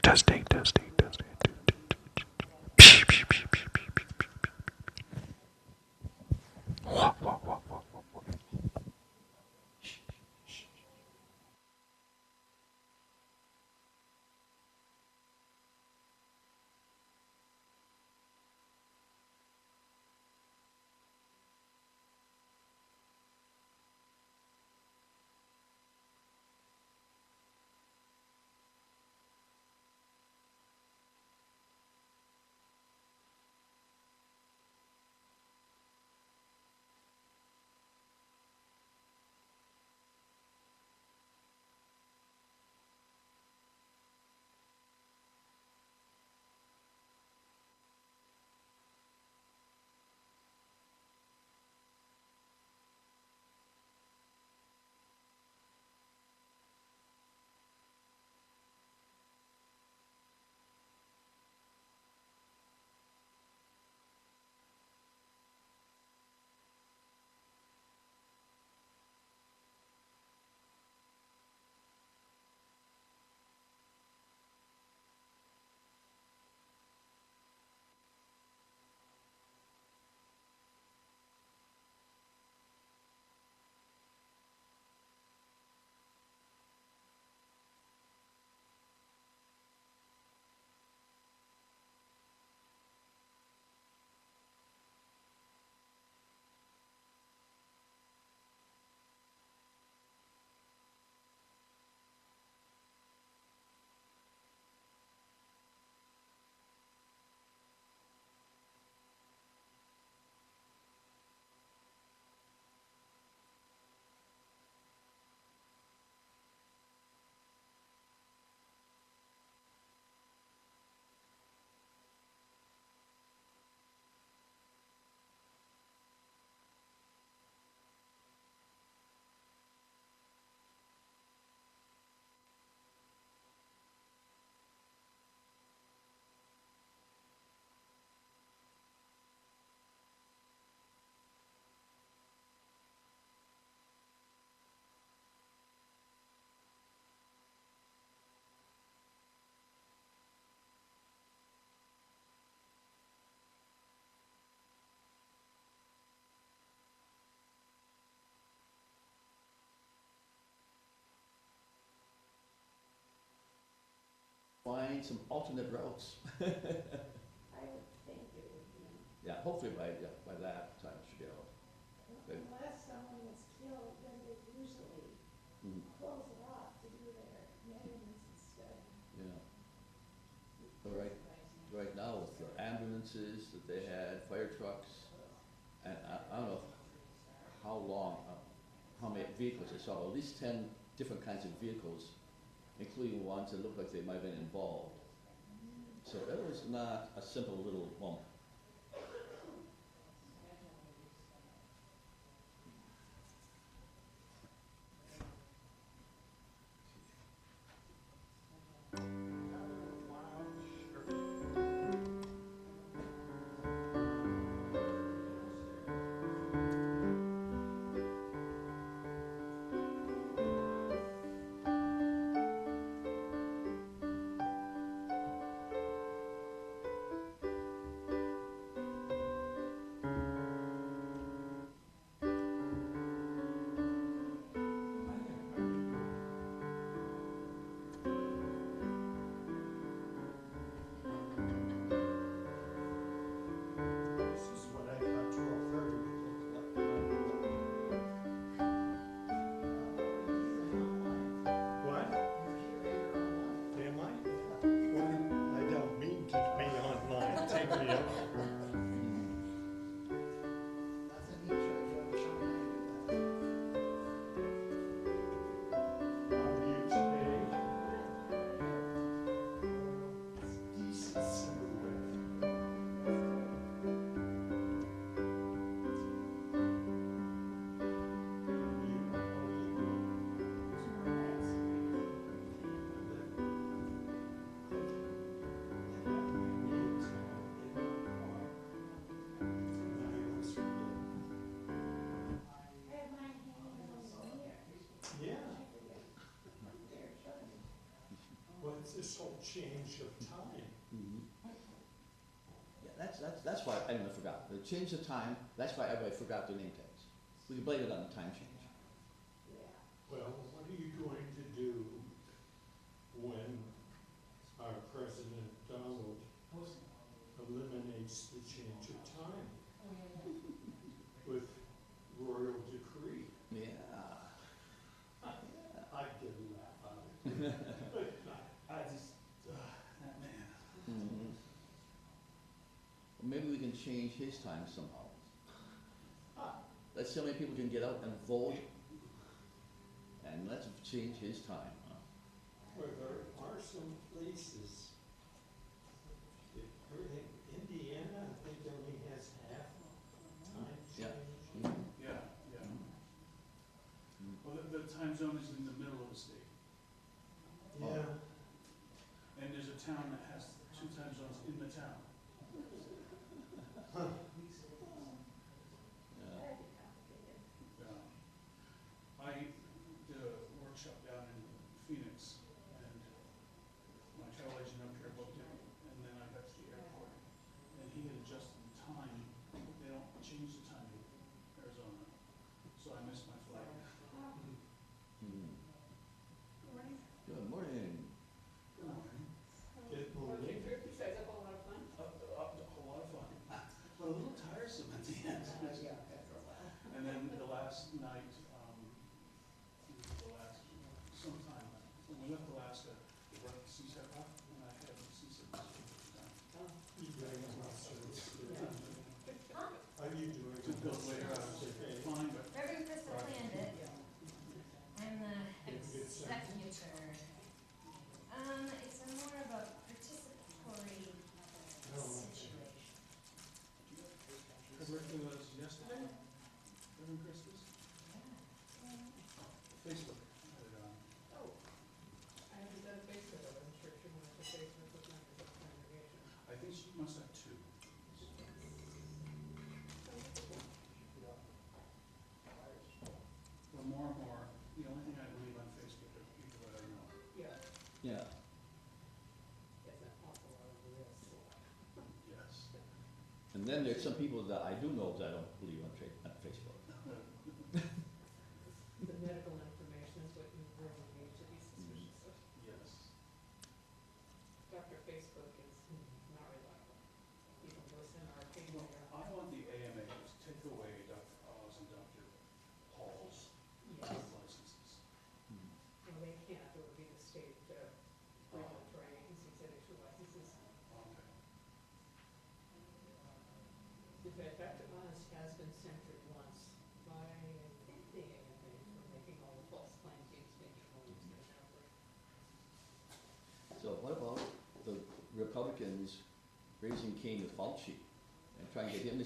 Testing, testing, testing. Find some alternate routes. I would think it would be, Yeah, hopefully by that time it should be out. Good. unless someone is killed, then they usually Mhm. close it off to do their maintenance instead. Yeah. But right now with the ambulances that they had, fire trucks, and I don't know how long, how many vehicles they saw, at least 10 different kinds of vehicles, including ones that looked like they might have been involved. So it was not a simple little bump. this whole change of time. Yeah, that's why everyone forgot. The change of time, that's why everybody forgot their name tags. We can blame it on the time change. Yeah. Well, what are you going to do when our President Donald eliminates the change of time with royal decree? Yeah. I did laugh out of it. I just, that man. Mhm. Or maybe we can change his time somehow. Let's see how many people can get out and vote, and let's change his time. Where there are some places, everything, Indiana, I think only has half time Yeah. change. Yeah, yeah. Well, the time zone is in the middle of the state, Yeah, and there's a town that has 2 time zones in the town. Yeah. That'd be complicated. I did a workshop down in Phoenix, and my travel agent up here booked it, and then I got to the airport, and he had adjusted the time. They don't change the time in Arizona, so I missed my flight. Hmm. Morning. Good morning. Good morning. get moving. Besides a whole lot of fun? A whole lot of fun, but a little tiresome at the end. Yeah, after a while. And then the last night, sometime, when we left Alaska, we brought the CSAP up, and I had the CSAP done. You doing well, sir? How you doing? To build later, I was Okay. fine, but Reverend Crystal planned it. I'm the Did you get some? executor. It's a more of a participatory Oh, situation. her birthday was yesterday, Reverend Christmas, Facebook had it on. Oh, I haven't done Facebook, I wasn't sure if you wanted to Facebook with members of the congregation. I think she must have 2. But more and more, the only thing I believe on Facebook are people that I know. Yeah, Yeah. it's an awful lot of real stuff. Yes. And then there's some people that I do know that I don't believe on Facebook. The medical information is what you really need to be suspicious of. Yes. Dr. Facebook is not reliable. Even worse than our Well, opinion. I want the AMA to take away Dr. Oz and Dr. Hall's Yes, licenses. well, they can't, it would be the state regulatory agencies that issue licenses. Okay. In fact, Dr. Oz has been censured once by, I think, the AMA for making all the false claims against Major Williams in the outbreak. So what about the Republicans raising Cain to Fauci and trying to get him to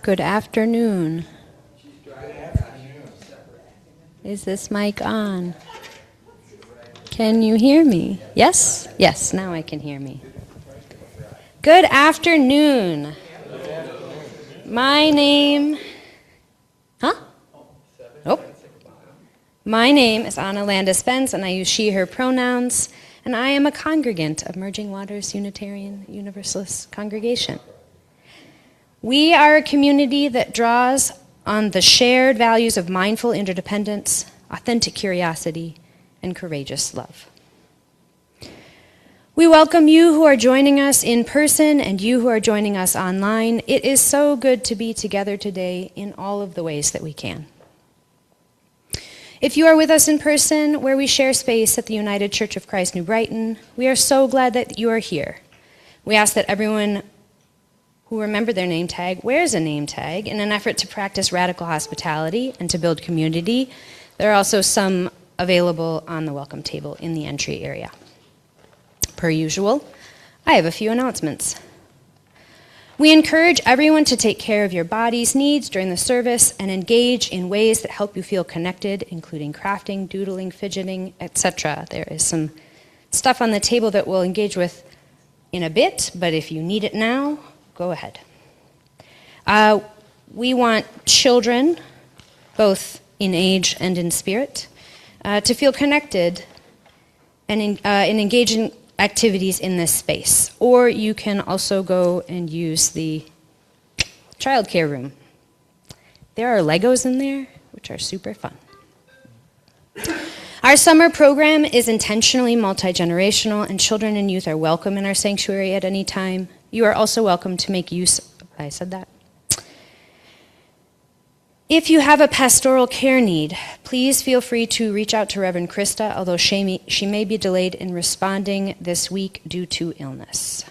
Good afternoon. Is this mic on? Can you hear me? Yes? Yes, now I can hear me. Good afternoon. My name... Huh? Oh. My name is Anna Landis-Benz, and I use she, her pronouns, and I am a congregant of Merging Waters Unitarian Universalist Congregation. We are a community that draws on the shared values of mindful interdependence, authentic curiosity, and courageous love. We welcome you who are joining us in person and you who are joining us online. It is so good to be together today in all of the ways that we can. If you are with us in person, where we share space at the United Church of Christ, New Brighton, we are so glad that you are here. We ask that everyone who remember their name tag wears a name tag in an effort to practice radical hospitality and to build community. There are also some available on the welcome table in the entry area. Per usual, I have a few announcements. We encourage everyone to take care of your body's needs during the service and engage in ways that help you feel connected, including crafting, doodling, fidgeting, etc. There is some stuff on the table that we'll engage with in a bit, but if you need it now, go ahead. We want children, both in age and in spirit, to feel connected and engage in activities in this space. Or you can also go and use the childcare room. There are Legos in there, which are super fun. Our summer program is intentionally multi-generational, and children and youth are welcome in our sanctuary at any time. You are also welcome to make use, I said that. If you have a pastoral care need, please feel free to reach out to Reverend Krista, although she may be delayed in responding this week due to illness.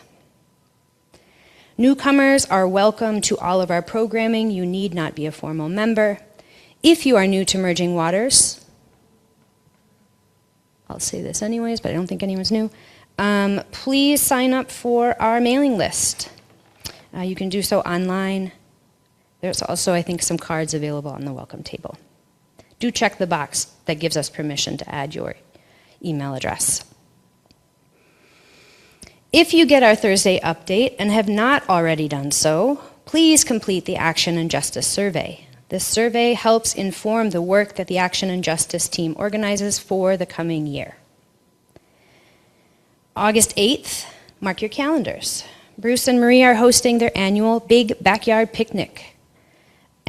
Newcomers are welcome to all of our programming. You need not be a formal member. If you are new to Merging Waters, I'll say this anyways, but I don't think anyone's new. Please sign up for our mailing list. You can do so online. There's also, I think, some cards available on the welcome table. Do check the box that gives us permission to add your email address. If you get our Thursday update and have not already done so, please complete the Action and Justice survey. This survey helps inform the work that the Action and Justice team organizes for the coming year. August 8th, mark your calendars. Bruce and Marie are hosting their annual Big Backyard Picnic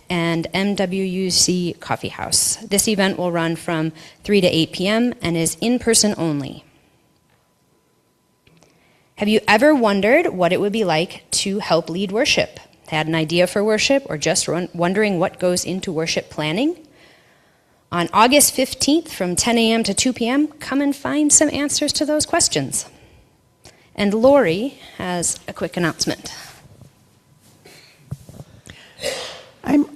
and MWUC Coffee House. This event will run from 3 to 8 p.m. and is in-person only. Have you ever wondered what it would be like to help lead worship? Had an idea for worship or just wondering what goes into worship planning? On August 15th from 10 a.m. to 2 p.m., come and find some answers to those questions. And Lori has a quick announcement. I'm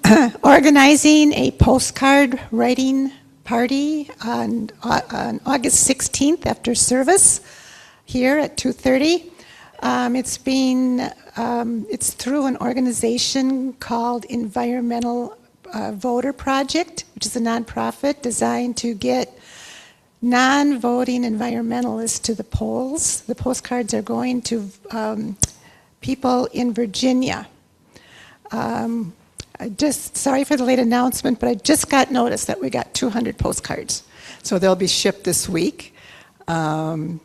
organizing a postcard writing party on August 16th after service here at 2:30. It's through an organization called Environmental Voter Project, which is a nonprofit designed to get non-voting environmentalists to the polls. The postcards are going to people in Virginia. Sorry for the late announcement, but I just got notice that we got 200 postcards. So they'll be shipped this week. We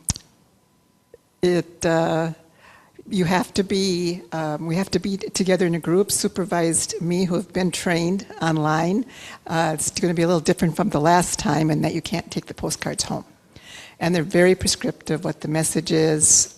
have to be together in a group, supervised me, who have been trained online. It's going to be a little different from the last time in that you can't take the postcards home. And they're very prescriptive what the message is.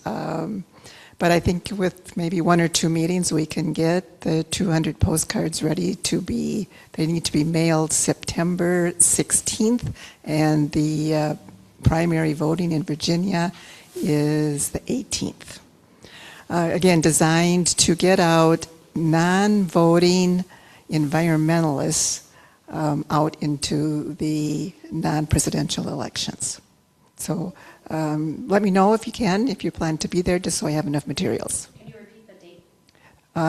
But I think with maybe 1 or 2 meetings, we can get the 200 postcards ready to be, they need to be mailed September 16th, and the primary voting in Virginia is the 18th. Again, designed to get out non-voting environmentalists out into the non-presidential elections. So let me know if you plan to be there, just so I have enough materials. Can you repeat the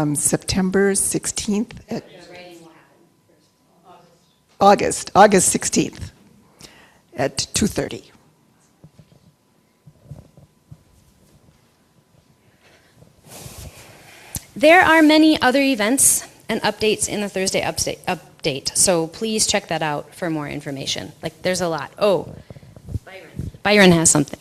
date? September 16th at The writing will happen first. August 16th at 2:30. There are many other events and updates in the Thursday update, so please check that out for more information. Like, there's a lot. Oh, Byron has something.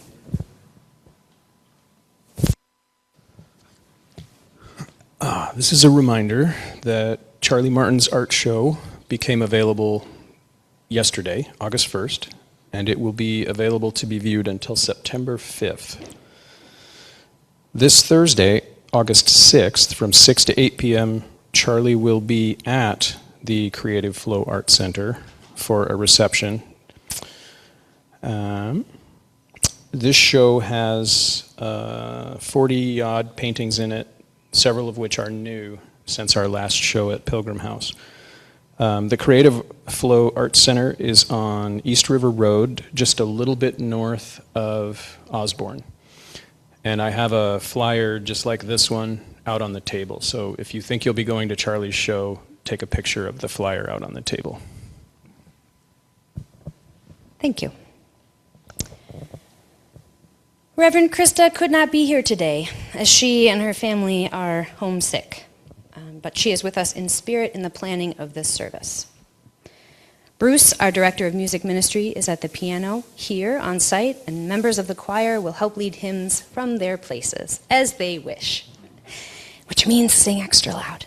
This is a reminder that Charlie Martin's art show became available yesterday, August 1st, and it will be available to be viewed until September 5th. This Thursday, August 6th, from 6 to 8 p.m., Charlie will be at the Creative Flow Art Center for a reception. This show has 40-odd paintings in it, several of which are new since our last show at Pilgrim House. The Creative Flow Art Center is on East River Road, just a little bit north of Osborne. And I have a flyer just like this one out on the table. So if you think you'll be going to Charlie's show, take a picture of the flyer out on the table. Thank you. Reverend Krista could not be here today, as she and her family are homesick, but she is with us in spirit in the planning of this service. Bruce, our Director of Music Ministry, is at the piano here on site, and members of the choir will help lead hymns from their places, as they wish, which means sing extra loud.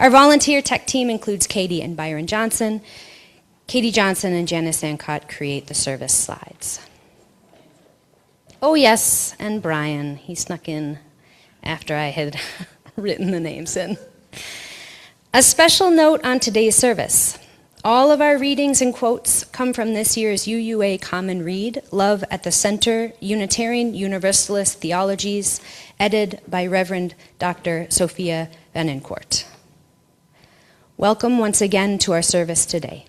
Our volunteer tech team includes Katie and Byron Johnson. Katie Johnson and Janice Sancott create the service slides. Oh yes, and Brian, he snuck in after I had written the names in. A special note on today's service. All of our readings and quotes come from this year's UUA Common Read, Love at the Center, Unitarian Universalist Theologies, edited by Reverend Dr. Sophia Vanincourt. Welcome once again to our service today.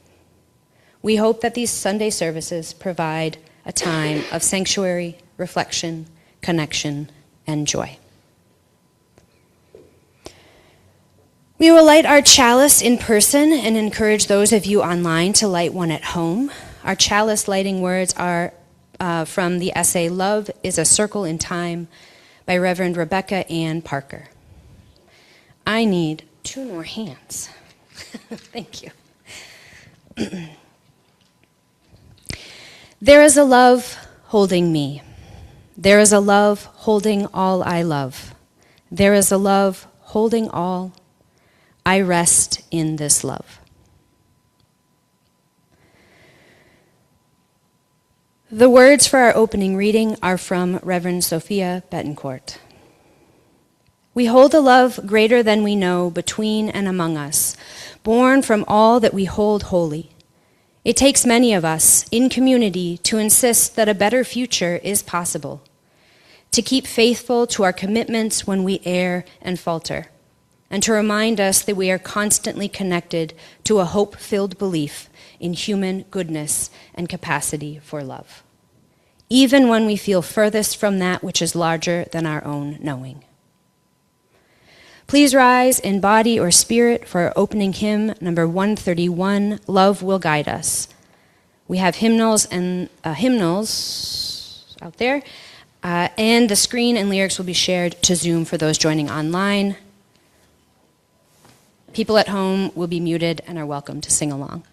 We hope that these Sunday services provide a time of sanctuary, reflection, connection, and joy. We will light our chalice in person and encourage those of you online to light one at home. Our chalice lighting words are from the essay Love is a Circle in Time by Reverend Rebecca Ann Parker. I need 2 more hands. Thank you. There is a love holding me. There is a love holding all I love. There is a love holding all. I rest in this love. The words for our opening reading are from Reverend Sophia Betancourt. We hold a love greater than we know between and among us, born from all that we hold holy. It takes many of us in community to insist that a better future is possible, to keep faithful to our commitments when we err and falter, and to remind us that we are constantly connected to a hope-filled belief in human goodness and capacity for love, even when we feel furthest from that which is larger than our own knowing. Please rise in body or spirit for our opening hymn, number 131, Love Will Guide Us. We have hymnals and hymnals out there, and the screen and lyrics will be shared to Zoom for those joining online. People at home will be muted and are welcome to sing along.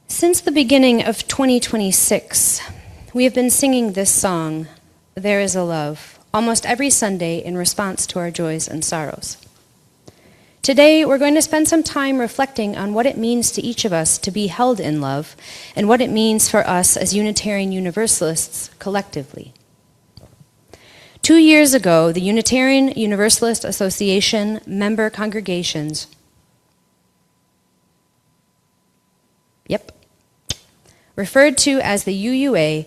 Since the beginning of 2026, we have been singing this song, There is a Love, almost every Sunday in response to our joys and sorrows. Today, we're going to spend some time reflecting on what it means to each of us to be held in love and what it means for us as Unitarian Universalists collectively. 2 years ago, the Unitarian Universalist Association member congregations referred to as the UUA,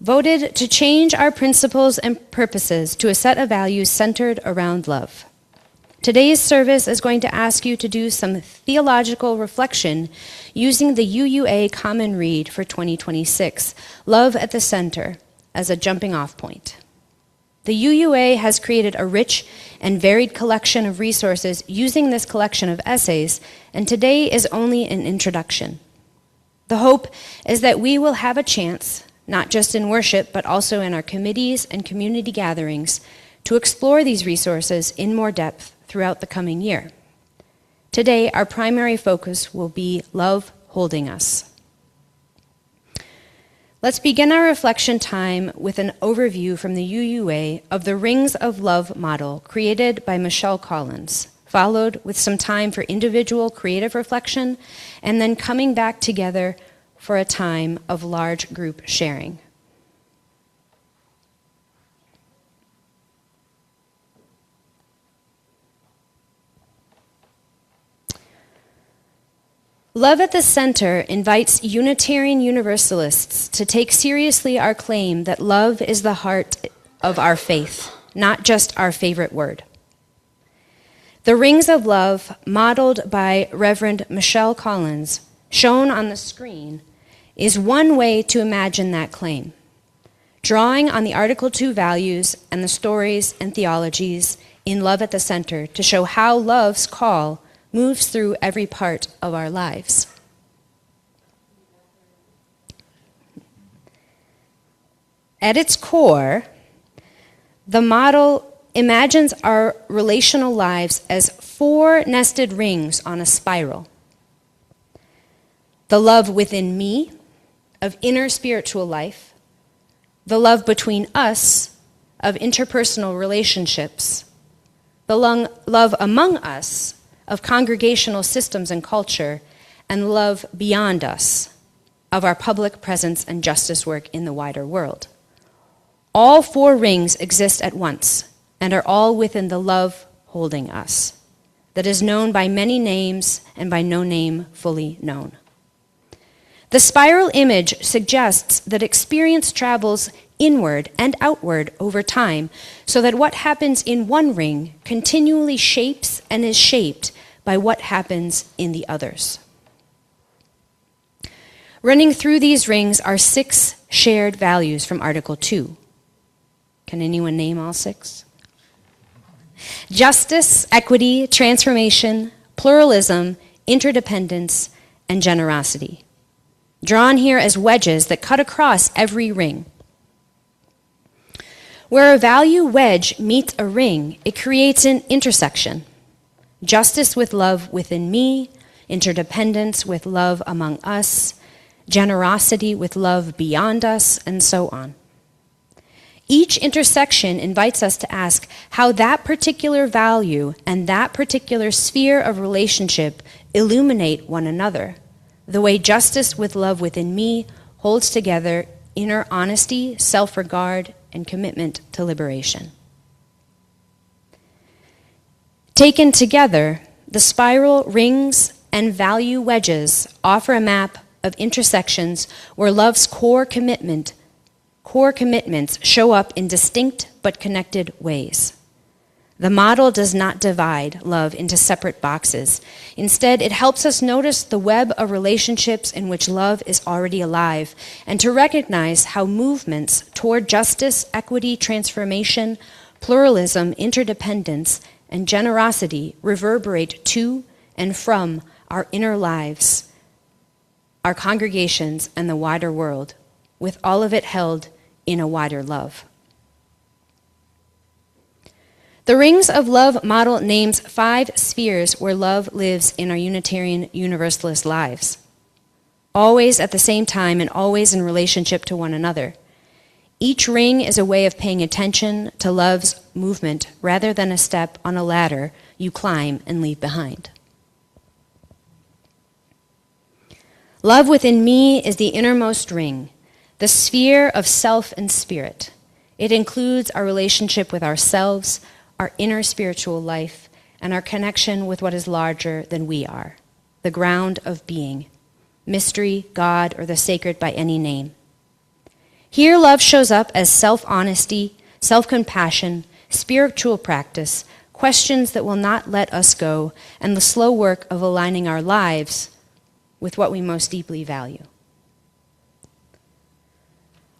voted to change our principles and purposes to a set of values centered around love. Today's service is going to ask you to do some theological reflection using the UUA Common Read for 2026, Love at the Center, as a jumping off point. The UUA has created a rich and varied collection of resources using this collection of essays, and today is only an introduction. The hope is that we will have a chance, not just in worship, but also in our committees and community gatherings, to explore these resources in more depth throughout the coming year. Today, our primary focus will be love holding us. Let's begin our reflection time with an overview from the UUA of the Rings of Love model created by Michelle Collins, followed with some time for individual creative reflection, and then coming back together for a time of large group sharing. Love at the Center invites Unitarian Universalists to take seriously our claim that love is the heart of our faith, not just our favorite word. The Rings of Love, modeled by Reverend Michelle Collins, shown on the screen, is one way to imagine that claim. drawing on the Article 2 values and the stories and theologies in Love at the Center to show how love's call moves through every part of our lives. At its core, the model imagines our relational lives as 4 nested rings on a spiral. The love within me, of inner spiritual life, the love between us, of interpersonal relationships, the love among us, of congregational systems and culture, and love beyond us, of our public presence and justice work in the wider world. All 4 rings exist at once and are all within the love holding us, that is known by many names and by no name fully known. The spiral image suggests that experience travels inward and outward over time, so that what happens in one ring continually shapes and is shaped by what happens in the others. Running through these rings are 6 shared values from Article 2. Can anyone name all 6? Justice, equity, transformation, pluralism, interdependence, and generosity. Drawn here as wedges that cut across every ring. Where a value wedge meets a ring, it creates an intersection. Justice with love within me, interdependence with love among us, generosity with love beyond us, and so on. Each intersection invites us to ask how that particular value and that particular sphere of relationship illuminate one another, the way justice with love within me holds together inner honesty, self-regard, and commitment to liberation. Taken together, the spiral rings and value wedges offer a map of intersections where love's core commitments show up in distinct but connected ways. The model does not divide love into separate boxes. Instead, it helps us notice the web of relationships in which love is already alive, and to recognize how movements toward justice, equity, transformation, pluralism, interdependence, and generosity reverberate to and from our inner lives, our congregations, and the wider world, with all of it held in a wider love. The Rings of Love model names 5 spheres where love lives in our Unitarian Universalist lives, always at the same time and always in relationship to one another. Each ring is a way of paying attention to love's movement rather than a step on a ladder you climb and leave behind. Love within me is the innermost ring, the sphere of self and spirit. It includes our relationship with ourselves, our inner spiritual life, and our connection with what is larger than we are, the ground of being, mystery, God, or the sacred by any name. Here, love shows up as self-honesty, self-compassion, spiritual practice, questions that will not let us go, and the slow work of aligning our lives with what we most deeply value.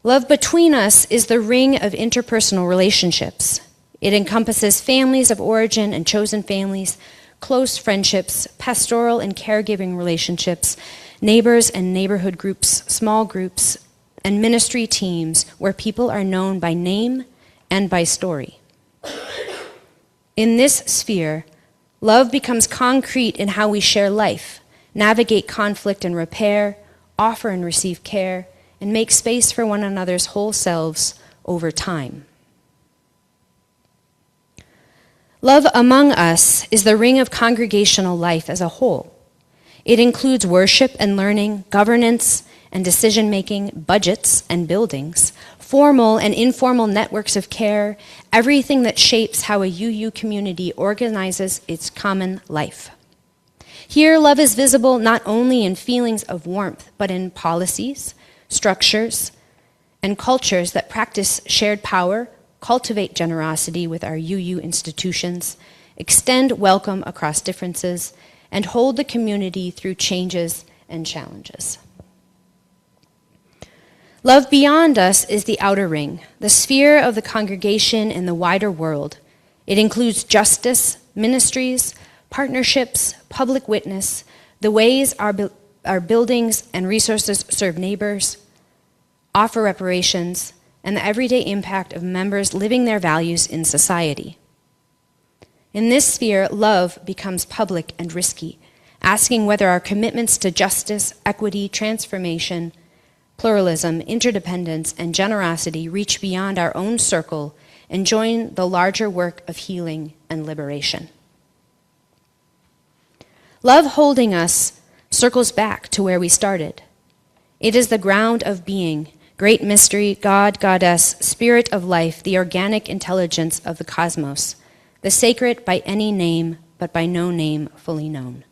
Love between us is the ring of interpersonal relationships. It encompasses families of origin and chosen families, close friendships, pastoral and caregiving relationships, neighbors and neighborhood groups, small groups, and ministry teams where people are known by name and by story. In this sphere, love becomes concrete in how we share life, navigate conflict and repair, offer and receive care, and make space for one another's whole selves over time. Love among us is the ring of congregational life as a whole. It includes worship and learning, governance and decision-making, budgets and buildings, formal and informal networks of care, everything that shapes how a UU community organizes its common life. Here, love is visible not only in feelings of warmth, but in policies, structures, and cultures that practice shared power, cultivate generosity with our UU institutions, extend welcome across differences, and hold the community through changes and challenges. Love beyond us is the outer ring, the sphere of the congregation and the wider world. It includes justice, ministries, partnerships, public witness, the ways our buildings and resources serve neighbors, offer reparations, and the everyday impact of members living their values in society. In this sphere, love becomes public and risky, asking whether our commitments to justice, equity, transformation, pluralism, interdependence, and generosity reach beyond our own circle and join the larger work of healing and liberation. Love holding us circles back to where we started. It is the ground of being, great mystery, God, Goddess, spirit of life, the organic intelligence of the cosmos, the sacred by any name, but by no name fully known.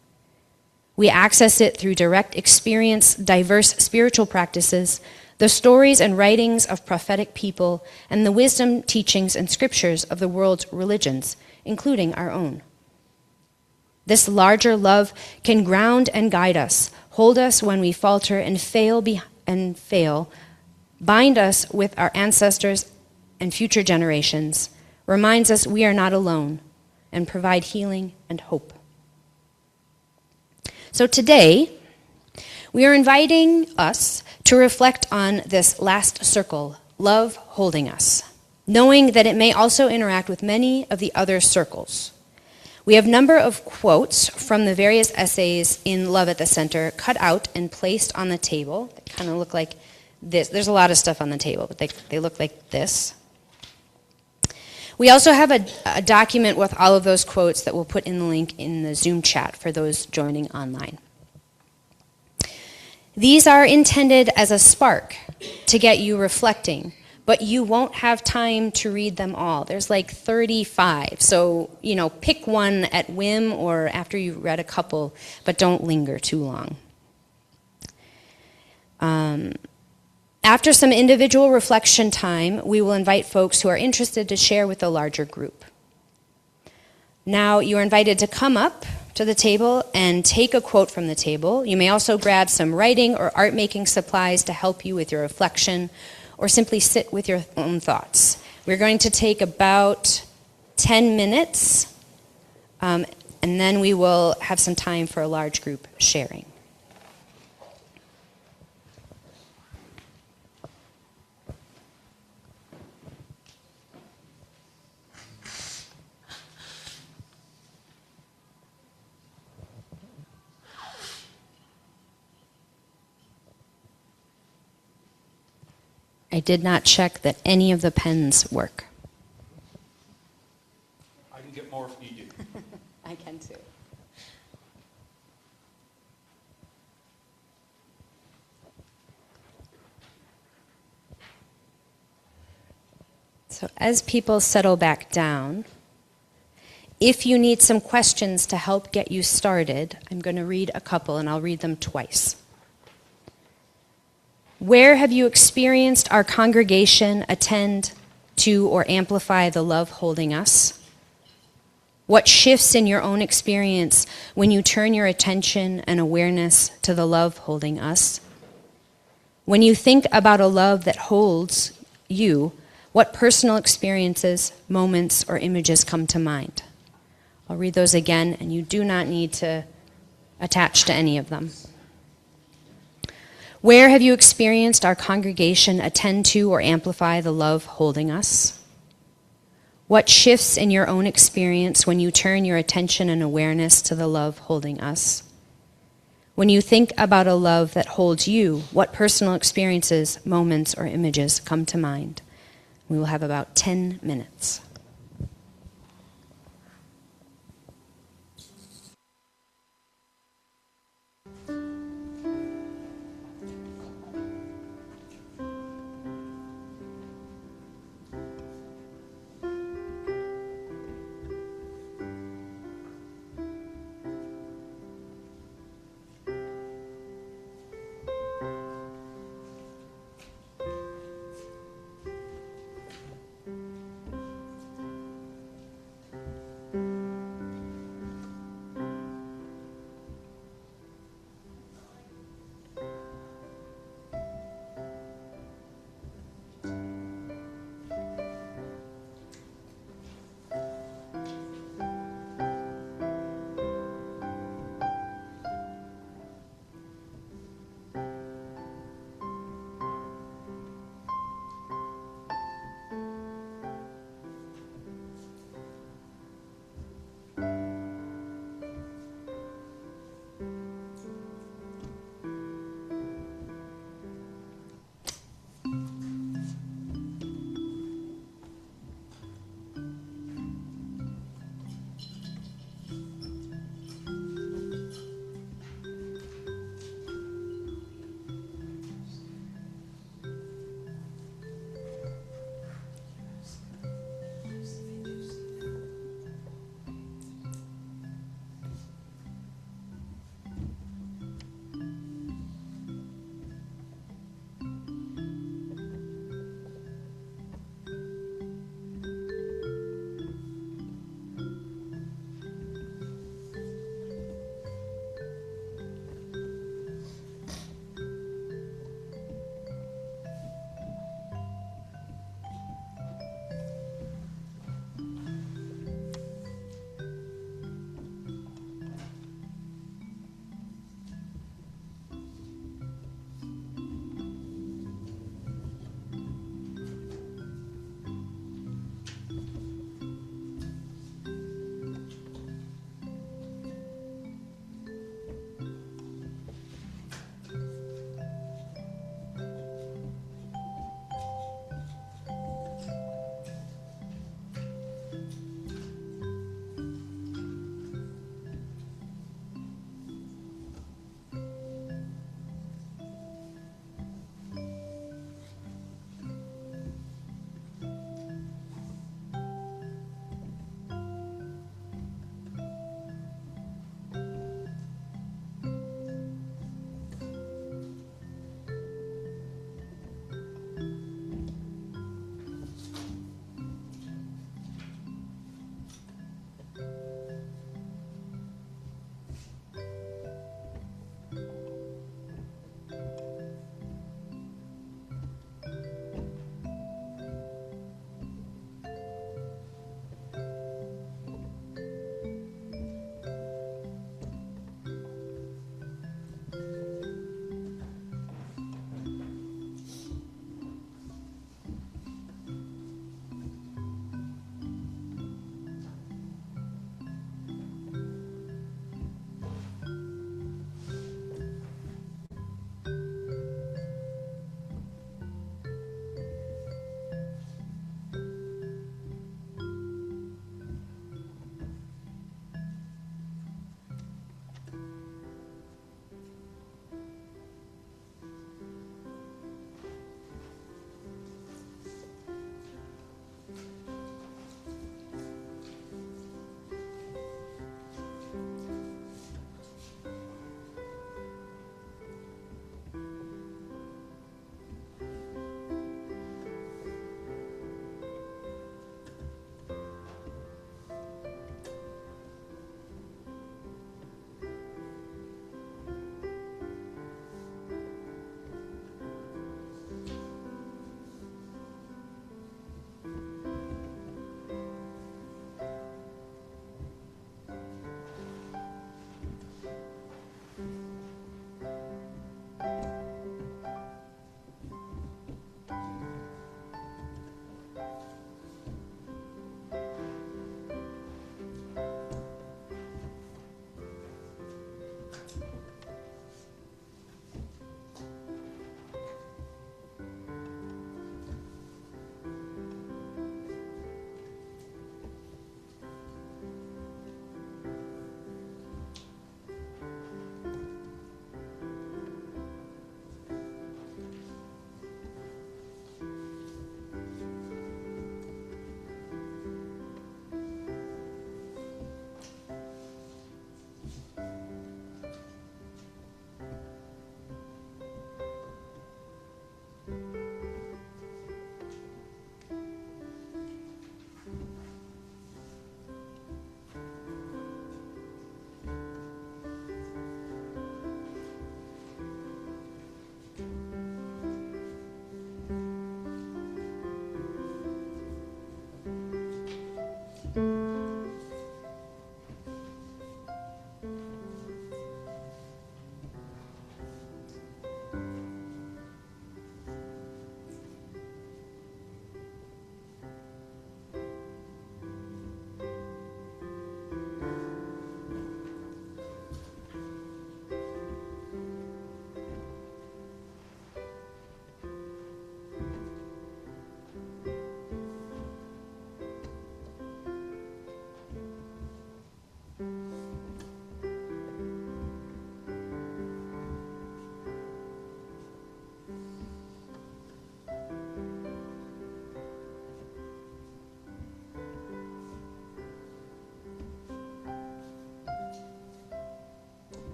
We access it through direct experience, diverse spiritual practices, the stories and writings of prophetic people, and the wisdom, teachings, and scriptures of the world's religions, including our own. This larger love can ground and guide us, hold us when we falter and fail, bind us with our ancestors and future generations, reminds us we are not alone, and provide healing and hope. So today, we are inviting us to reflect on this last circle, love holding us, knowing that it may also interact with many of the other circles. We have a number of quotes from the various essays in Love at the Center cut out and placed on the table. They kind of look like this. There's a lot of stuff on the table, but they look like this. We also have a document with all of those quotes that we'll put in the link in the Zoom chat for those joining online. These are intended as a spark to get you reflecting, but you won't have time to read them all. There's like 35, so pick one at whim or after you've read a couple, but don't linger too long. After some individual reflection time, we will invite folks who are interested to share with the larger group. Now, you are invited to come up to the table and take a quote from the table. You may also grab some writing or art-making supplies to help you with your reflection, or simply sit with your own thoughts. We're going to take about 10 minutes, and then we will have some time for a large group sharing. I did not check that any of the pens work. I can get more if you do. I can too. So as people settle back down, if you need some questions to help get you started, I'm going to read a couple and I'll read them twice. Where have you experienced our congregation attend to or amplify the love holding us? What shifts in your own experience when you turn your attention and awareness to the love holding us? When you think about a love that holds you, what personal experiences, moments, or images come to mind? I'll read those again, and you do not need to attach to any of them. Where have you experienced our congregation attend to or amplify the love holding us? What shifts in your own experience when you turn your attention and awareness to the love holding us? When you think about a love that holds you, what personal experiences, moments, or images come to mind? We will have about 10 minutes.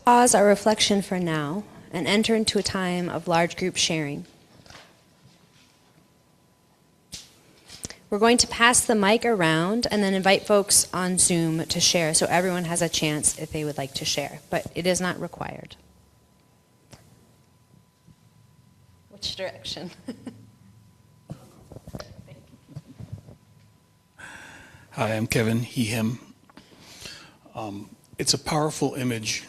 Pause our reflection for now and enter into a time of large group sharing. We're going to pass the mic around and then invite folks on Zoom to share so everyone has a chance if they would like to share, but it is not required. Which direction? Hi, I'm Kevin, he, him. It's a powerful image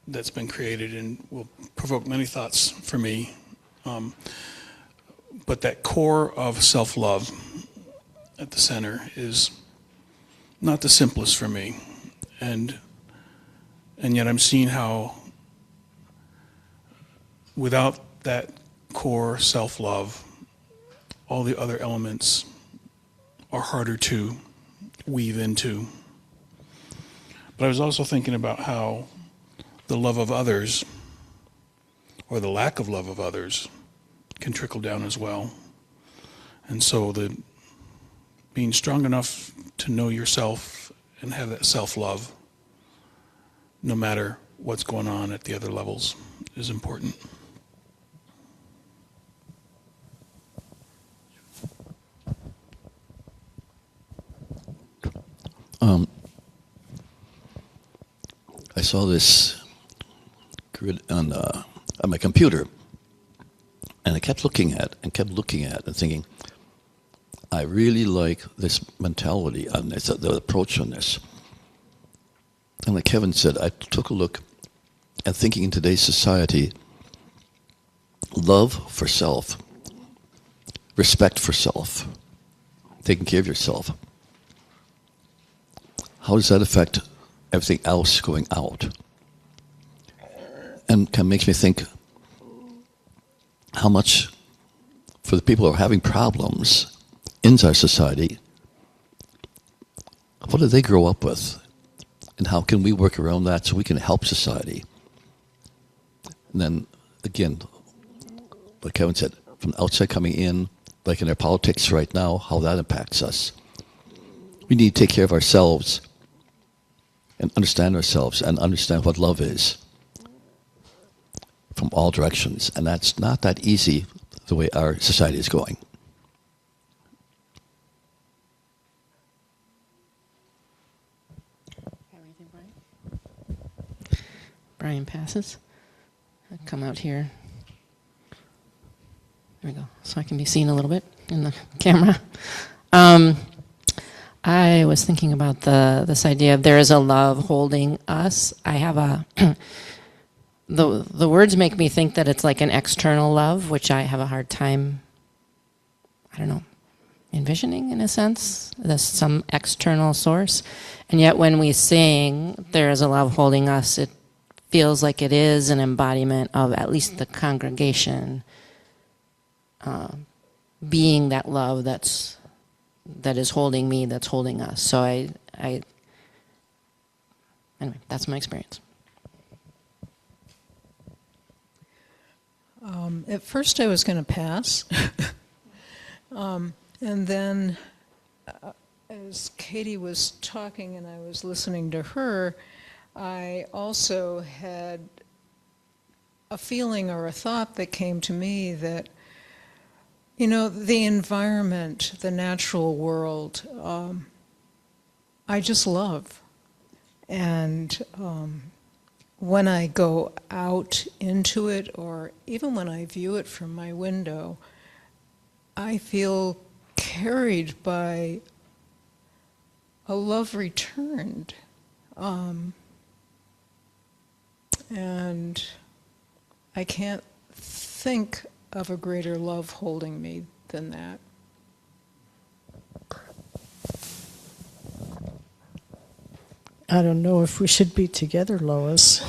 that's been created and will provoke many thoughts for me. But that core of self-love at the center is not the simplest for me. And yet I'm seeing how without that core self-love, all the other elements are harder to weave into. But I was also thinking about how the love of others, or the lack of love of others, can trickle down as well. And so the being strong enough to know yourself and have that self-love, no matter what's going on at the other levels, is important. I saw this grid on my computer, and I kept looking at and thinking, I really like this mentality on this, the approach on this. And like Kevin said, I took a look at thinking in today's society, love for self, respect for self, taking care of yourself. How does that affect everything else going out? And kind of makes me think how much for the people who are having problems in our society, what did they grow up with? And how can we work around that so we can help society? And then, again, like Kevin said, from outside coming in, like in our politics right now, how that impacts us. We need to take care of ourselves and understand ourselves and understand what love is from all directions. And that's not that easy the way our society is going. Brian passes. I'll come out here. There we go. So I can be seen a little bit in the camera. I was thinking about this idea of there is a love holding us. I have a the words make me think that it's like an external love, which I have a hard time, I don't know, envisioning in a sense. There's some external source. And yet when we sing, there is a love holding us, it feels like it is an embodiment of at least the congregation being that love that's that is holding me, that's holding us. So anyway, that's my experience. At first I was going to pass. And then as Katie was talking and I was listening to her, I also had a feeling or a thought that came to me that, you know, the environment, the natural world, I just love. And when I go out into it, or even when I view it from my window, I feel carried by a love returned. And I can't think of a greater love holding me than that. I don't know if we should be together, Lois.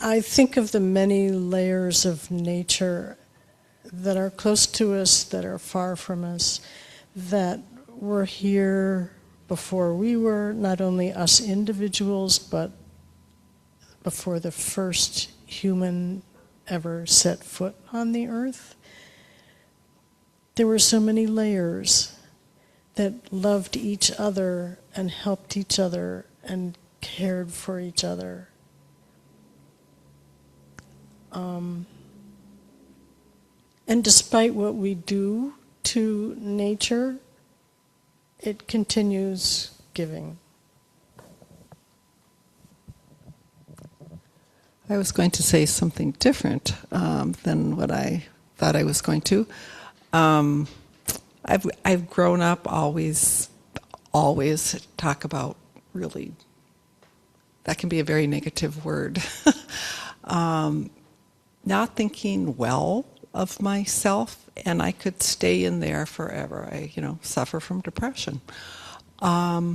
I think of the many layers of nature that are close to us, that are far from us, that were here before we were, not only us individuals, but before the first human ever set foot on the earth. There were so many layers that loved each other and helped each other and cared for each other. And despite what we do to nature, it continues giving. I was going to say something different than what I thought I was going to. I've grown up always talk about, really, that can be a very negative word. Not thinking well of myself, and I could stay in there forever. I, suffer from depression. But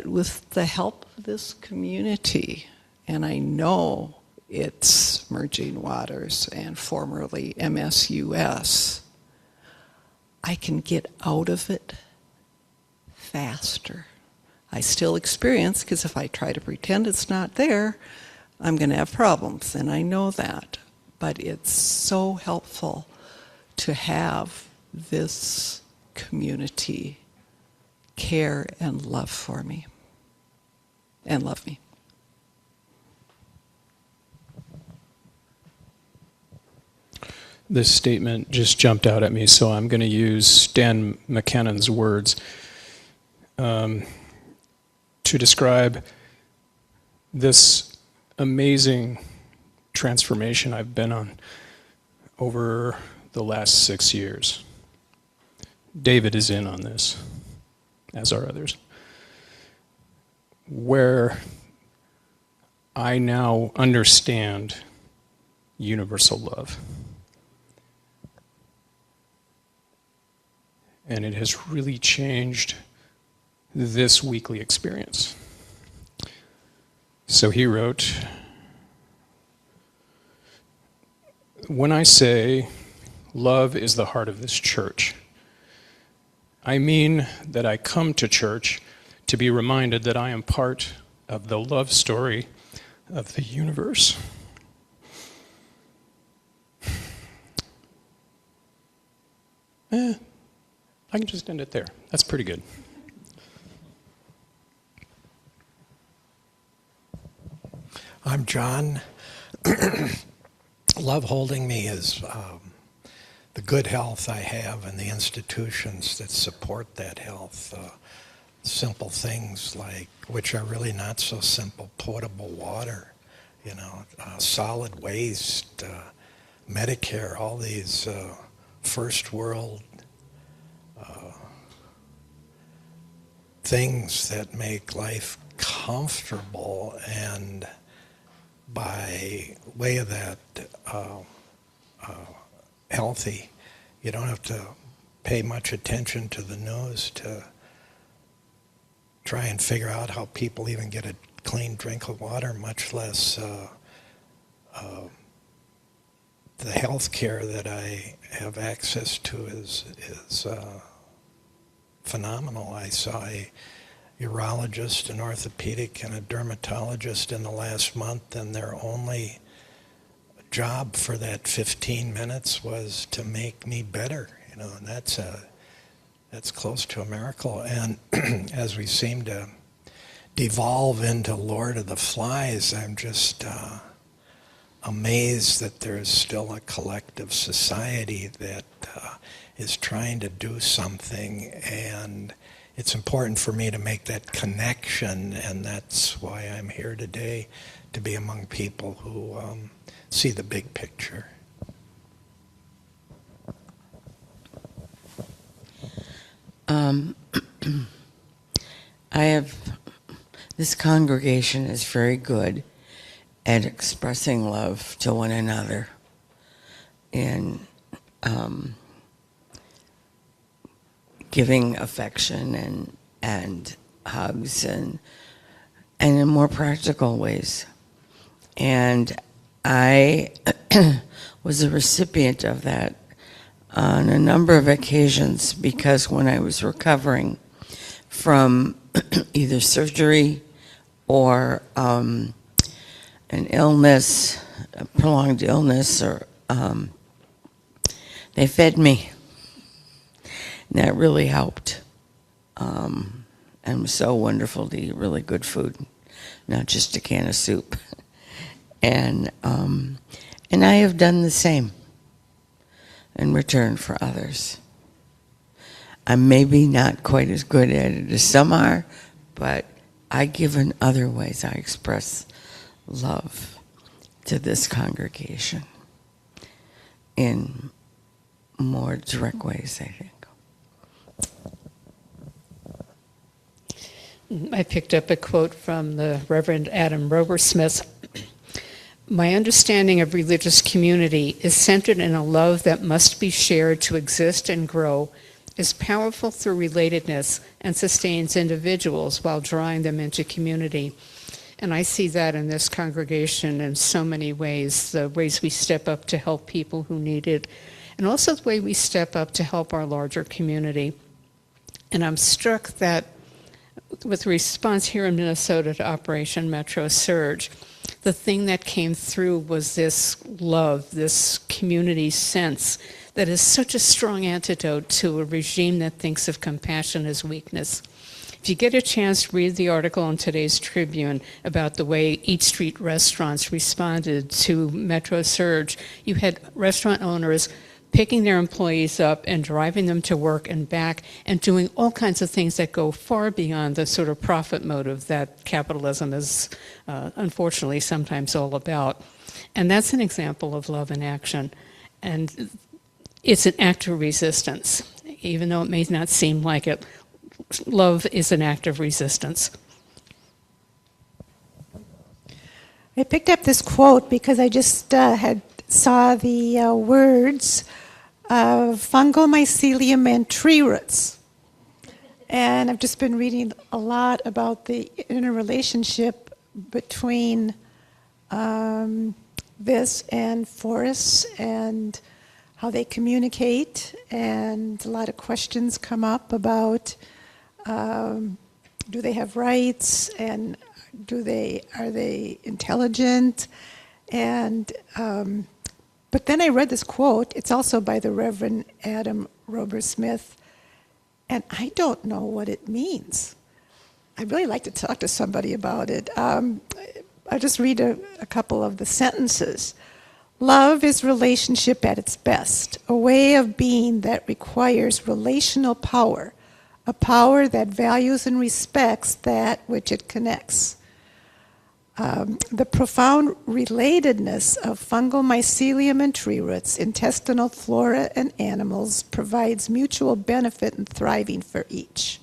with the help of this community, and I know it's Merging Waters and formerly MSUS, I can get out of it faster. I still experience, because if I try to pretend it's not there, I'm going to have problems, and I know that. But it's so helpful to have this community care and love for me, and love me. This statement just jumped out at me, so I'm going to use Dan McKennon's words to describe this amazing transformation I've been on over the last 6 years. David is in on this, as are others. Where I now understand universal love. And it has really changed this weekly experience. So he wrote, "When I say love is the heart of this church, I mean that I come to church to be reminded that I am part of the love story of the universe." I can just end it there. That's pretty good. I'm John. Love holding me is the good health I have and the institutions that support that health. Simple things like, which are really not so simple, potable water, solid waste, Medicare, all these first world things that make life comfortable, and by way of that healthy, you don't have to pay much attention to the news to try and figure out how people even get a clean drink of water, much less the health care that I have access to is phenomenal. I saw a urologist, an orthopedic, and a dermatologist in the last month, and their only job for that 15 minutes was to make me better, and that's close to a miracle. And as we seem to devolve into Lord of the Flies, I'm just amazed that there's still a collective society that is trying to do something, and it's important for me to make that connection, and that's why I'm here today, to be among people who see the big picture. This congregation is very good at expressing love to one another and giving affection and hugs and in more practical ways. And I was a recipient of that on a number of occasions, because when I was recovering from either surgery or an illness, a prolonged illness, or they fed me. And that really helped. And it was so wonderful to eat really good food, not just a can of soup. And I have done the same in return for others. I'm maybe not quite as good at it as some are, but I give in other ways. I express love to this congregation in more direct ways, I think. I picked up a quote from the Reverend Adam Robersmith. My understanding of religious community is centered in a love that must be shared to exist and grow, is powerful through relatedness, and sustains individuals while drawing them into community. And I see that in this congregation in so many ways, the ways we step up to help people who need it, and also the way we step up to help our larger community. And I'm struck that with the response here in Minnesota to Operation Metro Surge, the thing that came through was this love, this community sense that is such a strong antidote to a regime that thinks of compassion as weakness. If you get a chance, read the article in today's Tribune about the way Eat Street restaurants responded to Metro Surge. You had restaurant owners picking their employees up and driving them to work and back and doing all kinds of things that go far beyond the sort of profit motive that capitalism is unfortunately sometimes all about. And that's an example of love in action. And it's an act of resistance, even though it may not seem like it. Love is an act of resistance. I picked up this quote because I just saw the words of fungal mycelium and tree roots. And I've just been reading a lot about the interrelationship between this and forests and how they communicate. And a lot of questions come up about do they have rights, and are they intelligent? And but then I read this quote. It's also by the Reverend Adam Robersmith, and I don't know what it means. I'd really like to talk to somebody about it. I'll just read a couple of the sentences. Love is relationship at its best, a way of being that requires relational power, a power that values and respects that which it connects. The profound relatedness of fungal mycelium and tree roots, intestinal flora and animals provides mutual benefit and thriving for each.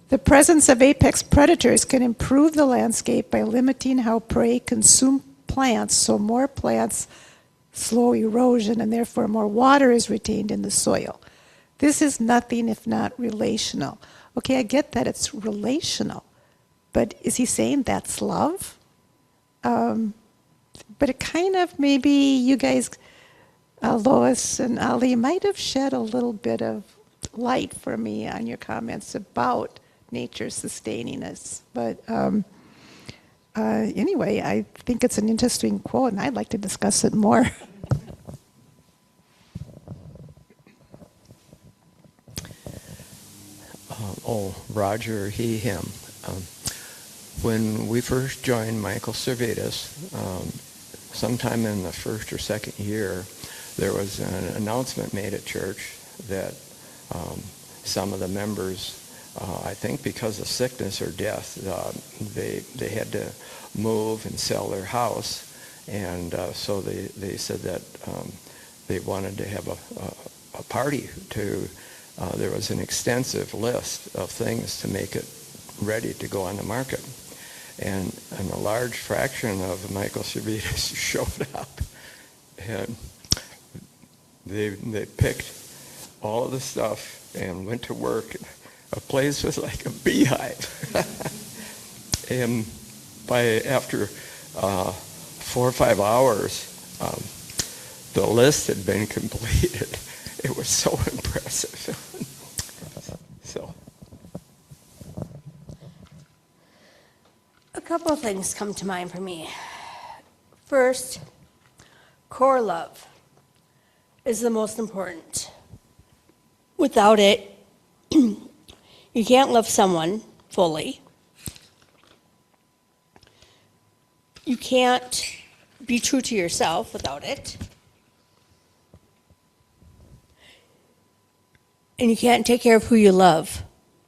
The presence of apex predators can improve the landscape by limiting how prey consume plants, so more plants slow erosion and therefore more water is retained in the soil. This is nothing if not relational. Okay, I get that it's relational, but is he saying that's love? But it kind of, maybe you guys Lois and Ali might have shed a little bit of light for me on your comments about nature sustaining us. But anyway, I think it's an interesting quote, and I'd like to discuss it more. Roger, he, him. When we first joined Michael Servetus, sometime in the first or second year, there was an announcement made at church that some of the members, I think because of sickness or death, they had to move and sell their house, and so they said that they wanted to have a party to. There was an extensive list of things to make it ready to go on the market. And a large fraction of Michael Servetus showed up. And they picked all of the stuff and went to work. A place was like a beehive. And after 4 or 5 hours, the list had been completed. It was so impressive. So, a couple of things come to mind for me. First, core love is the most important. Without it, you can't love someone fully. You can't be true to yourself without it. And you can't take care of who you love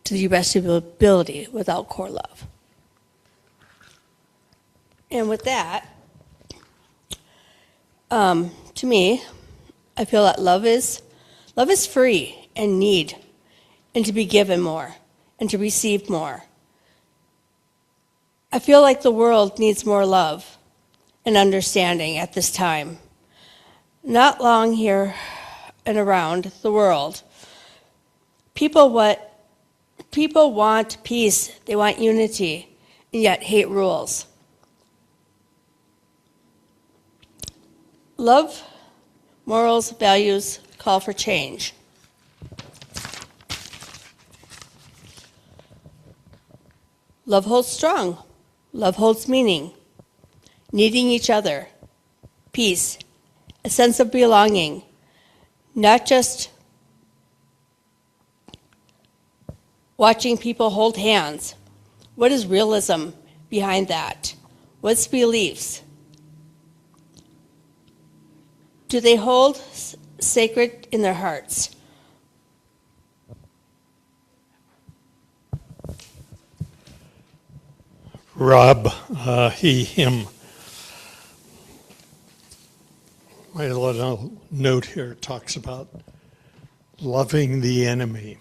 to the best of your ability without core love. And with that, to me, I feel that love is free and need, and to be given more, and to receive more. I feel like the world needs more love and understanding at this time. Not long here and around the world, people want peace, they want unity, and yet hate rules. Love, morals, values call for change. Love holds strong. Love holds meaning. Needing each other. Peace. A sense of belonging. Not just watching people hold hands. What is realism behind that? What's beliefs? Do they hold sacred in their hearts? Rob, he, him. My little note here talks about loving the enemy.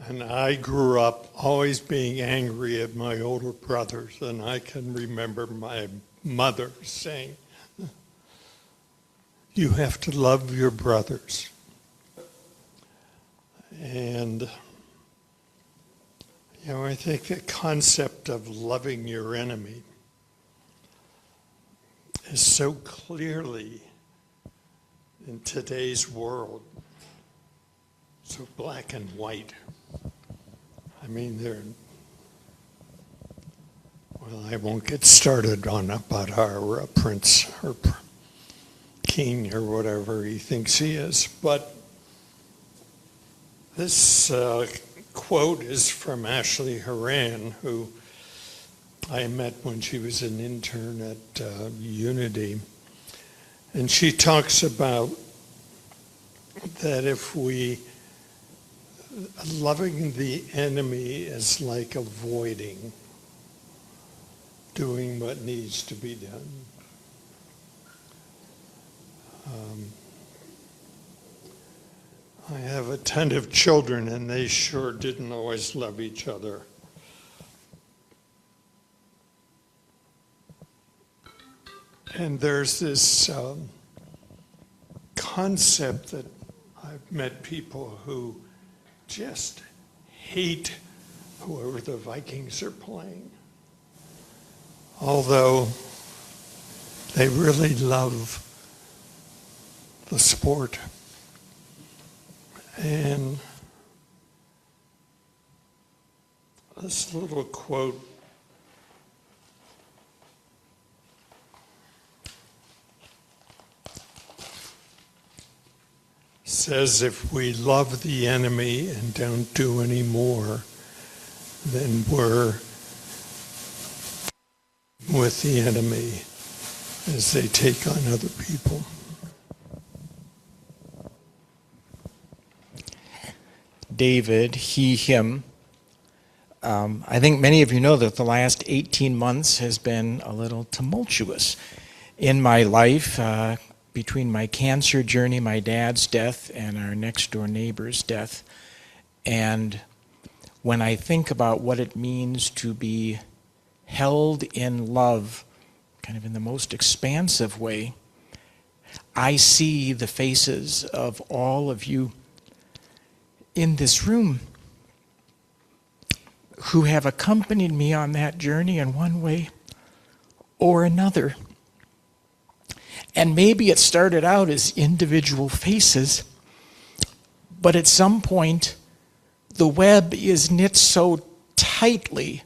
And I grew up always being angry at my older brothers, and I can remember my mother saying, "You have to love your brothers." And I think the concept of loving your enemy is so clearly in today's world so black and white. I mean, I won't get started on about our prince or king or whatever he thinks he is, but this quote is from Ashley Horan, who I met when she was an intern at Unity. And she talks about that loving the enemy is like avoiding doing what needs to be done. I have attentive children, and they sure didn't always love each other. And there's this concept that I've met people who just hate whoever the Vikings are playing. Although they really love the sport. And this little quote says, if we love the enemy and don't do any more, then we're with the enemy as they take on other people. David, he, him. I think many of you know that the last 18 months has been a little tumultuous in my life, between my cancer journey, my dad's death, and our next door neighbor's death. And when I think about what it means to be held in love, kind of in the most expansive way, I see the faces of all of you in this room who have accompanied me on that journey in one way or another. And maybe it started out as individual faces, but at some point, the web is knit so tightly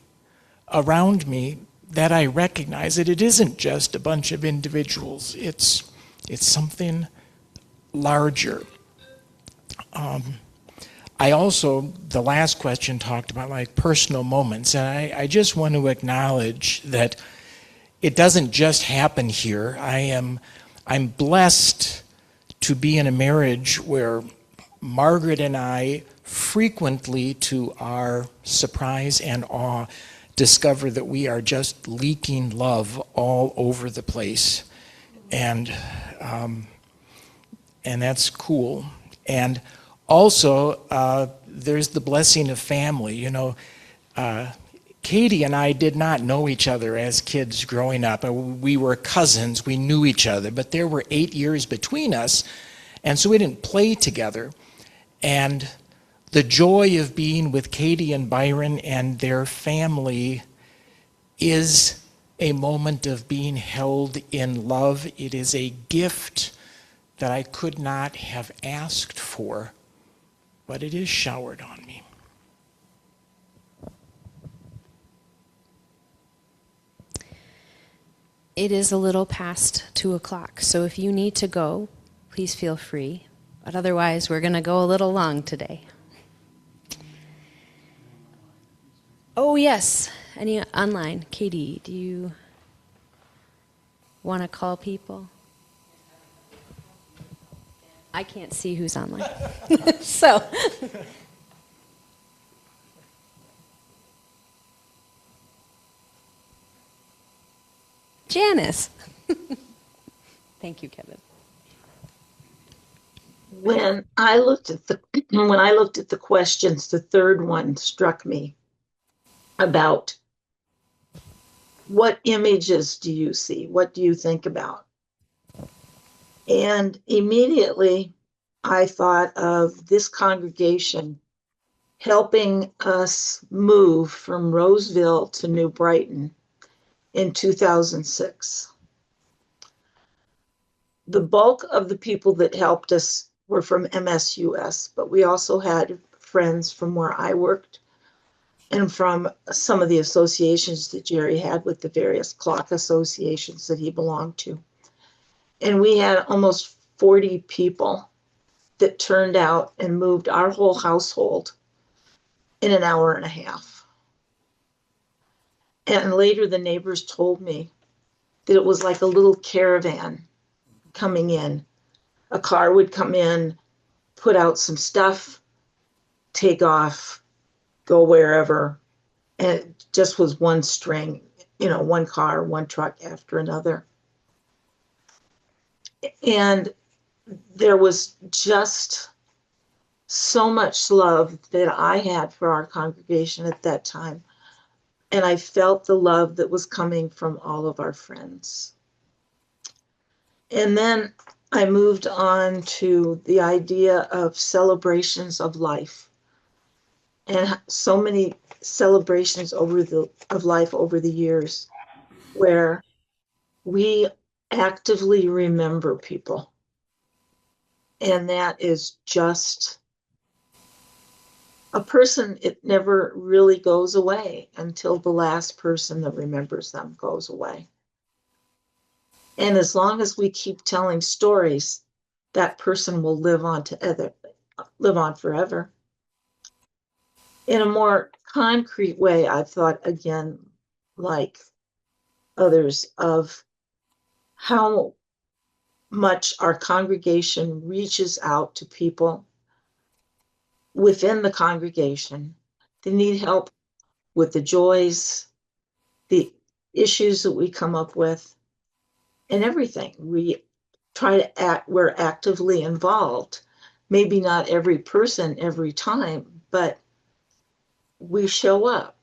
around me that I recognize that it isn't just a bunch of individuals. It's something larger. I also, the last question talked about like personal moments, and I just want to acknowledge that it doesn't just happen here. I'm blessed to be in a marriage where Margaret and I frequently, to our surprise and awe, discover that we are just leaking love all over the place. And that's cool. And also, there's the blessing of family. You know, Katie and I did not know each other as kids growing up. We were cousins, we knew each other, but there were 8 years between us, and so we didn't play together. And the joy of being with Katie and Byron and their family is a moment of being held in love. It is a gift that I could not have asked for, but it is showered on me. It is a little past 2 o'clock, so if you need to go, please feel free. But otherwise, we're going to go a little long today. Oh, yes. Any online? Katie, do you want to call people? I can't see who's online. So. Janice. Thank you, Kevin. When I looked at the questions, the third one struck me about what images do you see? What do you think about? And immediately I thought of this congregation helping us move from Roseville to New Brighton in 2006. The bulk of the people that helped us were from MSUS, but we also had friends from where I worked and from some of the associations that Jerry had with the various clock associations that he belonged to. And we had almost 40 people that turned out and moved our whole household in an hour and a half. And later the neighbors told me that it was like a little caravan coming in. A car would come in, put out some stuff, take off, go wherever. And it just was one string, you know, one car, one truck after another. And there was just so much love that I had for our congregation at that time. And I felt the love that was coming from all of our friends. And then I moved on to the idea of celebrations of life. And so many celebrations of life over the years where we actively remember people. And that is just a person, it never really goes away until the last person that remembers them goes away. And as long as we keep telling stories, that person will live on forever. In a more concrete way, I've thought again, like others, of how much our congregation reaches out to people within the congregation. They need help with the joys, the issues that we come up with, and everything. We try to act, we're actively involved. Maybe not every person every time, but we show up.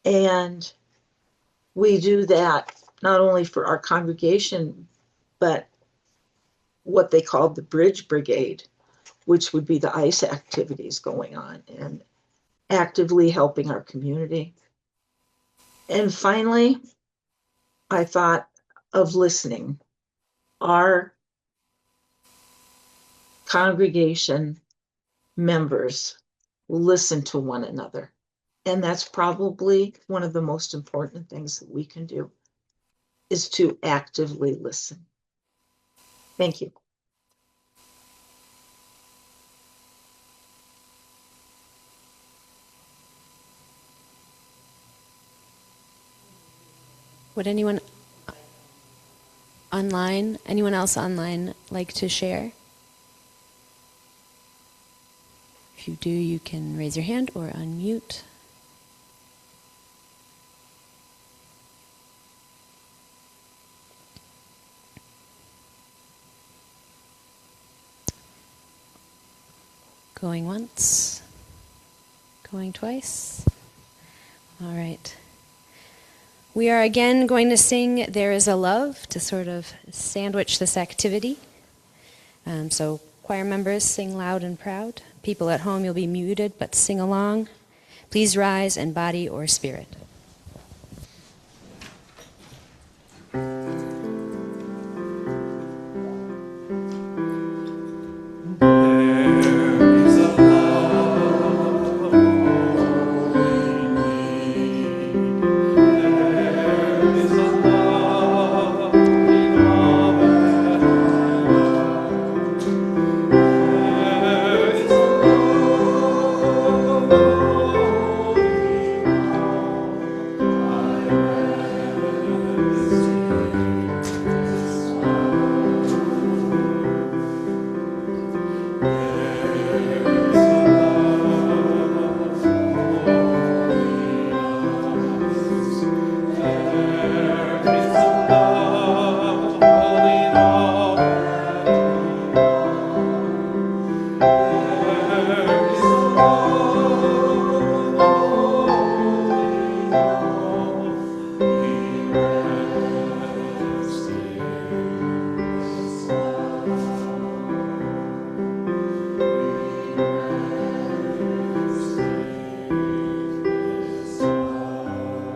And we do that not only for our congregation, but what they call the Bridge Brigade, which would be the ICE activities going on and actively helping our community. And finally, I thought of listening. Our congregation members listen to one another. And that's probably one of the most important things that we can do, is to actively listen. Thank you. Would anyone else online like to share? If you do, you can raise your hand or unmute. Going once, going twice. All right. We are again going to sing There Is a Love to sort of sandwich this activity. So choir members, sing loud and proud. People at home, you'll be muted, but sing along. Please rise in body or spirit.